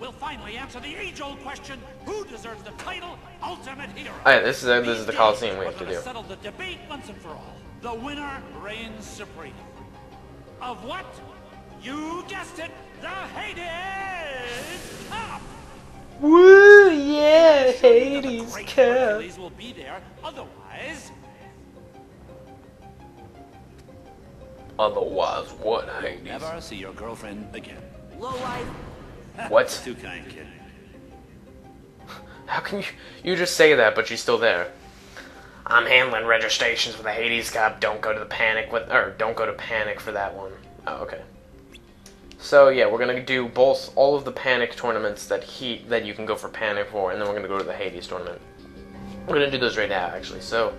we'll finally answer the age-old question: who deserves the title Ultimate Hero? Alright, this is the Colosseum we have to do. Settle the debate once and for all. The winner reigns supreme. Of what? You guessed it, the Hades Cup! Woo, yeah, Hades Cup. Will be there, otherwise... Otherwise, what, Hades? Never see your girlfriend again. Low life. What? Too kind, kid. How can you just say that, but she's still there? I'm handling registrations for the Hades Cup. Don't go to don't go to Panic for that one. Oh, okay. So yeah, we're gonna do all of the Panic tournaments that you can go for Panic for, and then we're gonna go to the Hades tournament. We're gonna do those right now, actually. So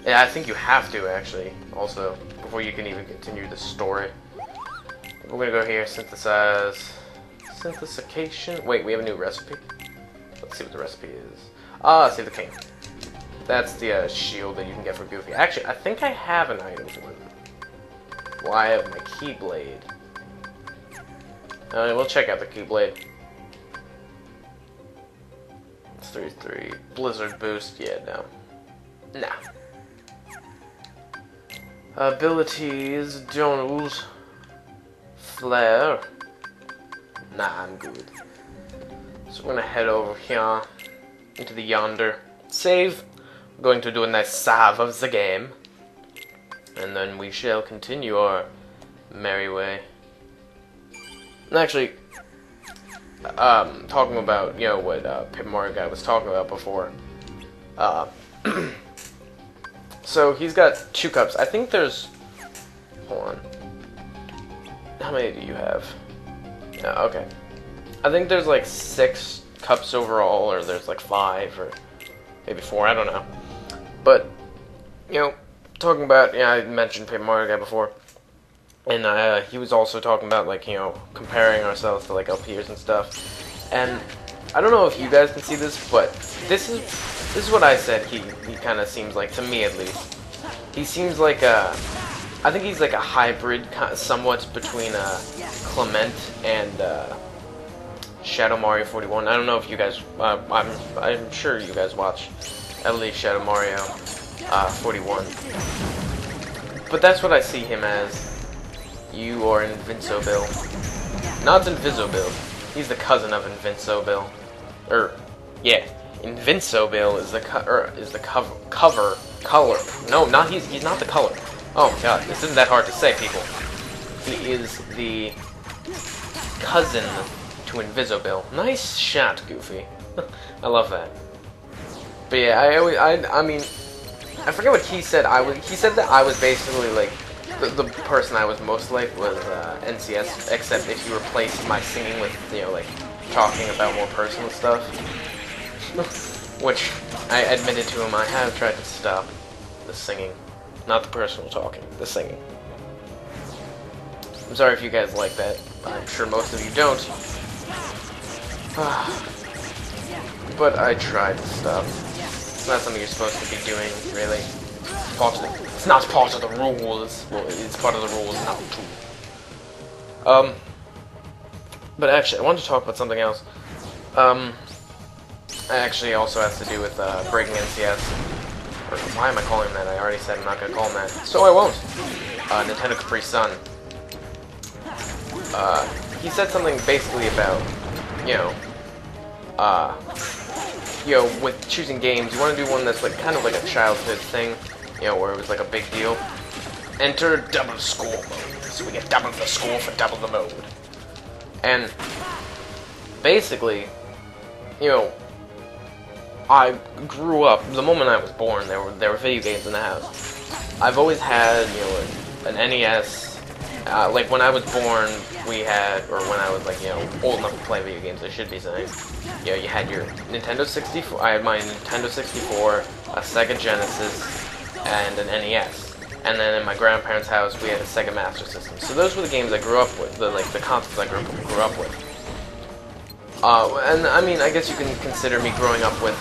yeah, I think you have to actually also before you can even continue the story. We're gonna go here, synthesification. Wait, we have a new recipe. Let's see what the recipe is. Save the king. That's the shield that you can get for Goofy. Actually, I think I have an item for him. Well, I have my Keyblade. We'll check out the Keyblade. It's 3-3. Blizzard boost. Yeah, no. Nah. Abilities. Donald. Flare. Nah, I'm good. So we're gonna head over here into the yonder. Save. We're going to do a nice save of the game. And then we shall continue our merry way. And actually, talking about, what Paper Mario guy was talking about before. So he's got 2 cups. I think there's... Hold on. How many do you have? Okay. I think there's like 6 cups overall, or there's like 5, or maybe 4, I don't know. But, talking about, I mentioned Paper Mario guy before. And he was also talking about, like, comparing ourselves to, like, our peers and stuff. And I don't know if you guys can see this, but this is what I said he kind of seems like, to me at least. He seems like I think he's like a hybrid, somewhat between Clement and Shadow Mario 41. I don't know if you guys, I'm sure you guys watch at least Shadow Mario 41. But that's what I see him as. You are Invincible. Not Invisible. He's the cousin of Invincible. Yeah. Invincible is the color. No, not he's not the color. Oh my god, this isn't that hard to say, people. He is the cousin to Invisible. Nice shot, Goofy. I love that. But yeah, I mean, I forget what he said. He said that I was basically like the person I was most like was NCS, except if you replaced my singing with like talking about more personal stuff, which I admitted to him I have tried to stop the singing, not the personal talking, the singing. I'm sorry if you guys like that. I'm sure most of you don't. But I tried to stop. It's not something you're supposed to be doing, really. It's not part of the rules. Well, it's part of the rules, not true. But actually, I wanted to talk about something else. Actually also has to do with breaking NCS. Or why am I calling him that? I already said I'm not going to call him that. So I won't. Nintendo Capri Sun. He said something basically about, with choosing games, you want to do one that's like kind of like a childhood thing, where it was like a big deal. Enter double score mode, so we get double the score for double the mode. And basically, I grew up, the moment I was born, there were video games in the house. I've always had, an NES. Like when I was born, we had, or when I was like, old enough to play video games, I should be saying. You had your Nintendo 64. I had my Nintendo 64, a Sega Genesis, and an NES. And then in my grandparents' house, we had a Sega Master System. So those were the games I grew up with, the consoles I grew up with. And I mean, I guess you can consider me growing up with,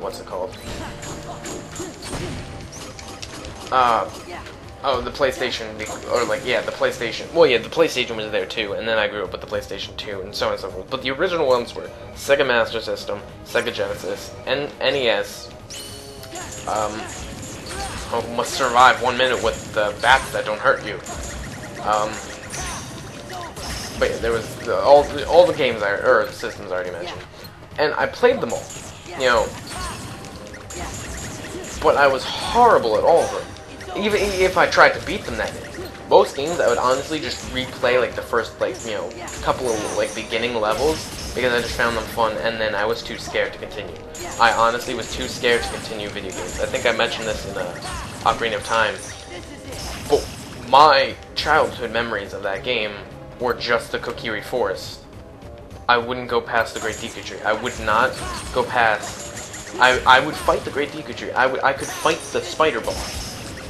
what's it called? Oh, the PlayStation, or like, yeah, the PlayStation. Well, yeah, the PlayStation was there too, and then I grew up with the PlayStation 2, and so on and so forth. But the original ones were Sega Master System, Sega Genesis, and NES. Must survive 1 minute with the bats that don't hurt you. But yeah, there was all the games or the systems I already mentioned, and I played them all. You know, but I was horrible at all of them. Even if I tried to beat them that day. Most games I would honestly just replay like the first couple of like beginning levels because I just found them fun, and then I was too scared to continue. I honestly was too scared to continue video games. I think I mentioned this in Ocarina of Time. But my childhood memories of that game were just the Kokiri Forest. I wouldn't go past the Great Deku Tree. I would not go past. I would fight the Great Deku Tree. I could fight the spider boss.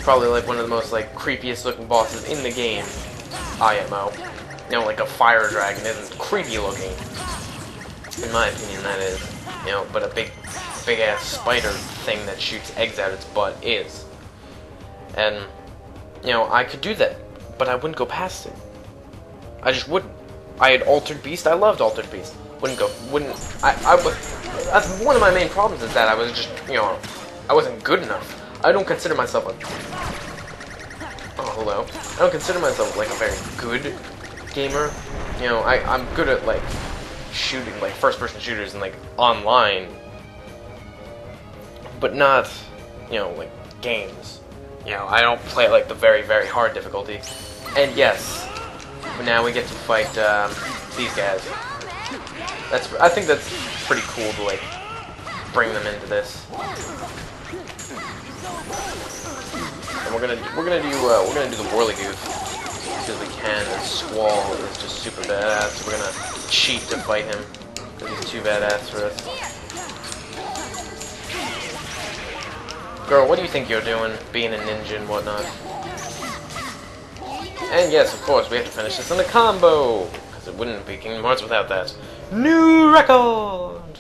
Probably like one of the most like creepiest looking bosses in the game. IMO. You know, like a fire dragon isn't creepy looking. In my opinion, that is. You know, but a big ass spider thing that shoots eggs out its butt is. And you know, I could do that, but I wouldn't go past it. I just wouldn't. I had Altered Beast. I loved Altered Beast. That's one of my main problems is that I was just, you know, I wasn't good enough. I don't consider myself a... Oh, hello. I don't consider myself, like, a very good gamer. You know, I'm good at, like, shooting, like, first-person shooters and, like, online. But not, you know, like, games. You know, I don't play at, like, the very, very hard difficulty. And yes, but now we get to fight, these guys. I think that's pretty cool to, like, bring them into this. And we're gonna do the Whirligoo because we can. And Squall is just super badass. So we're gonna cheat to fight him because he's too badass for us. Girl, what do you think you're doing, being a ninja and whatnot? And yes, of course, we have to finish this in a combo because it wouldn't be Kingdom Hearts without that. New record.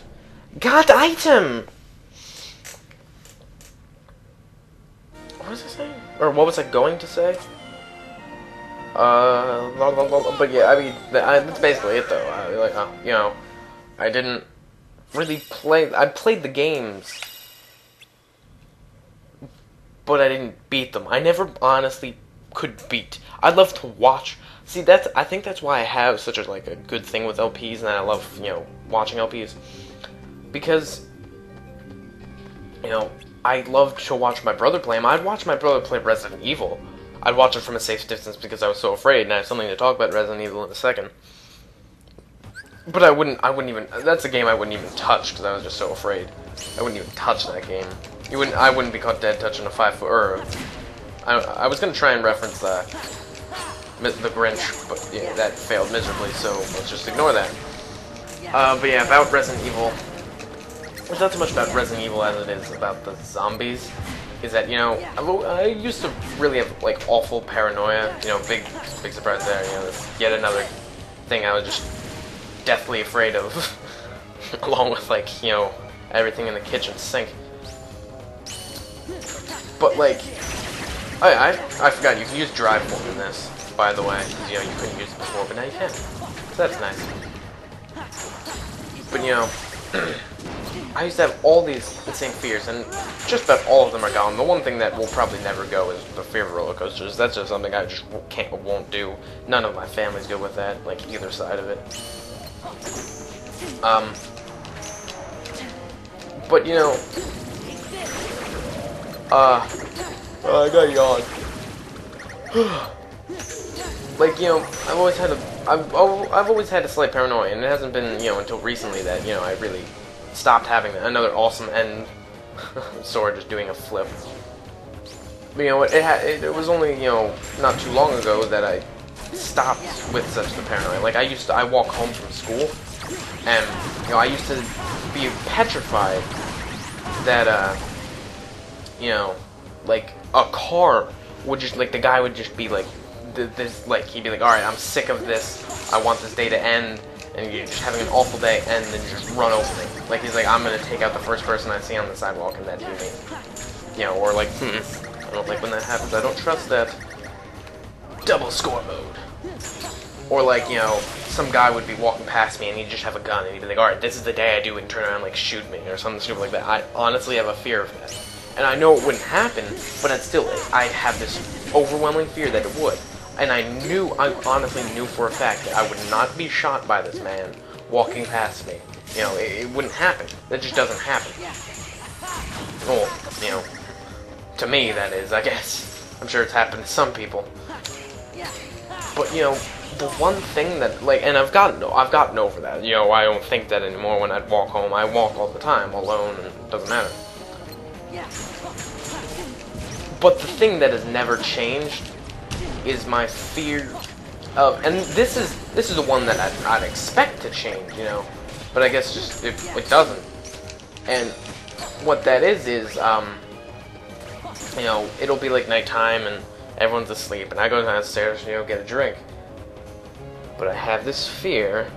Got item. What was I saying? Or what was I going to say? But yeah, I mean, that's basically it though. You know, I didn't really play. I played the games, but I didn't beat them. I never honestly could beat. I'd love to watch. See, I think that's why I have such a a good thing with LPs, and I love, you know, watching LPs because, you know, I loved to watch my brother play him. I'd watch my brother play Resident Evil. I'd watch it from a safe distance because I was so afraid, and I have something to talk about Resident Evil in a second. But I wouldn't even, that's a game I wouldn't even touch because I was just so afraid. I wouldn't even touch that game. I wouldn't be caught dead touching a 5-foot, or, I was going to try and reference the Grinch, but yeah, that failed miserably, so let's just ignore that. But yeah, about Resident Evil. It's not so much about Resident Evil as it is about the zombies. Is that, you know, I used to really have, like, awful paranoia. You know, big surprise there. You know, that's yet another thing I was just deathly afraid of. Along with, like, you know, everything in the kitchen sink. But, like, I forgot, you can use drive mode in this, by the way. Because, you know, you couldn't use it before, but now you can. So that's nice. But, you know... I used to have all these insane fears, and just about all of them are gone. The one thing that will probably never go is the fear of roller coasters. That's just something I just won't do. None of my family's good with that, like either side of it. But you know, I got yawned. Like, you know, I've always had a slight paranoia, and it hasn't been, you know, until recently that, you know, I really stopped having another awesome end sword just doing a flip. But, you know, it was only, you know, not too long ago that I stopped with such the paranoia. Like, I walk home from school, and, you know, I used to be petrified that, you know, like, a car would just, like, the guy would just be, like, he'd be like, alright, I'm sick of this, I want this day to end, and you're just having an awful day, and then just run over me. Like, he's like, I'm gonna take out the first person I see on the sidewalk, and that'd be me. You know, or like, I don't like when that happens. I don't trust that. Double score mode. Or like, you know, some guy would be walking past me and he'd just have a gun and he'd be like, alright, this is the day I do it, and turn around and like shoot me or something stupid like that. I honestly have a fear of that. And I know it wouldn't happen, but I'd have this overwhelming fear that it would. And I honestly knew for a fact that I would not be shot by this man walking past me. You know, it wouldn't happen. That just doesn't happen. Well, you know, to me that is, I guess. I'm sure it's happened to some people. But, you know, the one thing that, like, and I've gotten over that. You know, I don't think that anymore when I'd walk home. I walk all the time, alone, and it doesn't matter. But the thing that has never changed is my fear of, and this is the one that I'd expect to change, you know, but I guess just it doesn't. And what that is, you know, it'll be like nighttime and everyone's asleep, and I go downstairs, you know, get a drink. But I have this fear